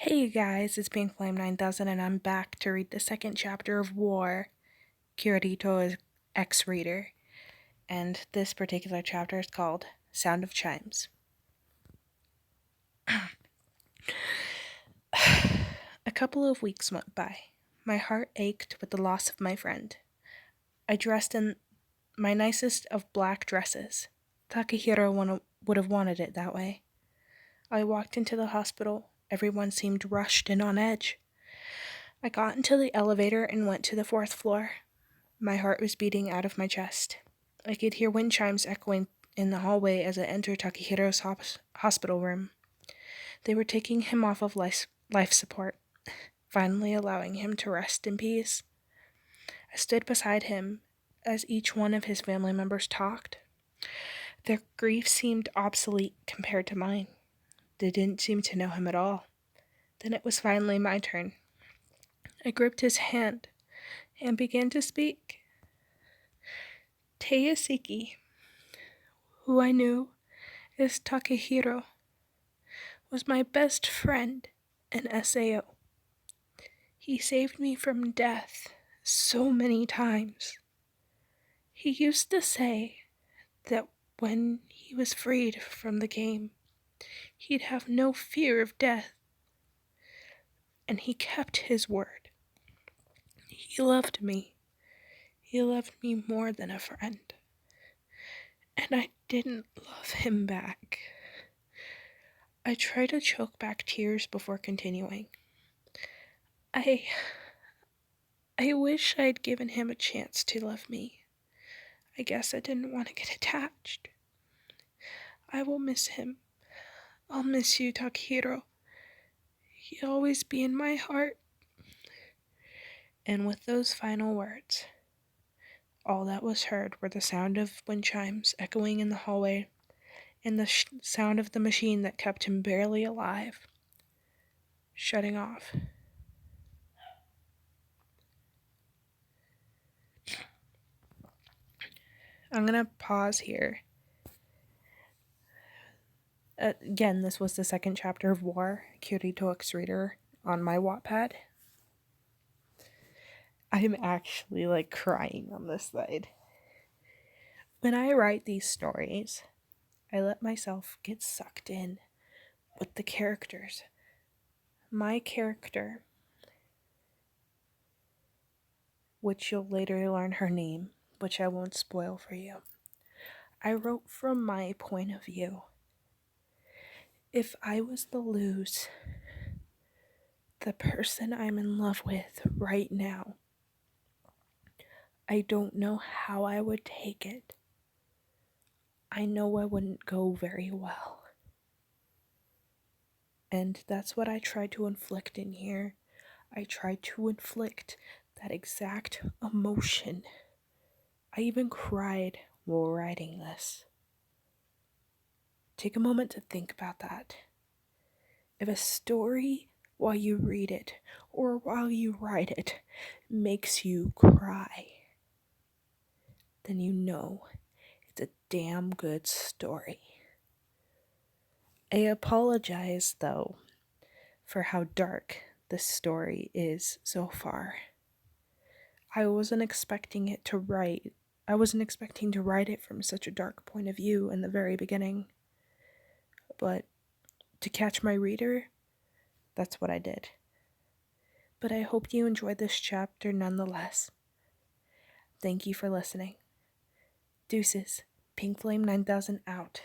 Hey you guys, it's Pink Flame 9000 and I'm back to read the second chapter of War, Kirito's ex-reader, and this particular chapter is called Sound of Chimes. A couple of weeks went by. My heart ached with the loss of my friend. I dressed in my nicest of black dresses. Takahiro would have wanted it that way. I walked into the hospital. Everyone seemed rushed and on edge. I got into the elevator and went to the 4th floor. My heart was beating out of my chest. I could hear wind chimes echoing in the hallway as I entered Takehiro's hospital room. They were taking him off of life support, finally allowing him to rest in peace. I stood beside him as each one of his family members talked. Their grief seemed obsolete compared to mine. They didn't seem to know him at all. Then it was finally my turn. I gripped his hand and began to speak. Teisiki, who I knew as Takehiro, was my best friend and SAO. He saved me from death so many times. He used to say that when he was freed from the game, he'd have no fear of death. And he kept his word. He loved me. He loved me more than a friend. And I didn't love him back. I tried to choke back tears before continuing. I wish I'd given him a chance to love me. I guess I didn't want to get attached. I will miss him. I'll miss you, Takahiro. You'll always be in my heart. And with those final words, all that was heard were the sound of wind chimes echoing in the hallway and the sound of the machine that kept him barely alive, shutting off. I'm going to pause here. Again, this was the second chapter of War, Kirito ex-reader on my Wattpad. I'm actually crying on this side. When I write these stories, I let myself get sucked in with the characters. My character, which you'll later learn her name, which I won't spoil for you. I wrote from my point of view. If I was to lose the person I'm in love with right now, I don't know how I would take it. I know I wouldn't go very well. And that's what I tried to inflict in here. I tried to inflict that exact emotion. I even cried while writing this. Take a moment to think about that. If a story while you read it or while you write it makes you cry, then you know it's a damn good story. I apologize, though, for how dark this story is so far. I wasn't expecting to write it from such a dark point of view in the very beginning. But to catch my reader, that's what I did. But I hope you enjoyed this chapter nonetheless. Thank you for listening. Deuces. Pink Flame 9000 out.